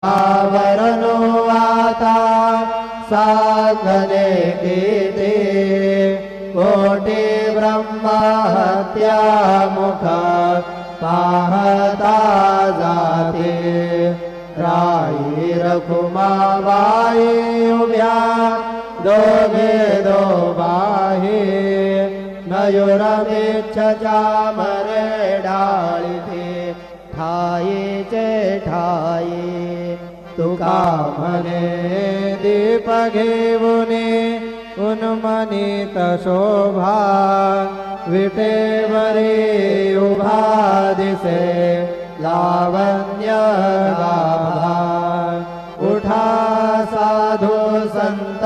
आवरणो आता सांगणे कीते कोटी ब्रह्महत्या मुख पाहता जाते राई रखुमाबाई उभ्या दोघे दोबाहे मयूरमेच्छच्या मरे डाळीते ठाईचे ठाई तुका म्हणे दीप घेऊने उन्मनीत शोभा विटेवरी उभा दिसे लावण्य गाभा उठा साधू संत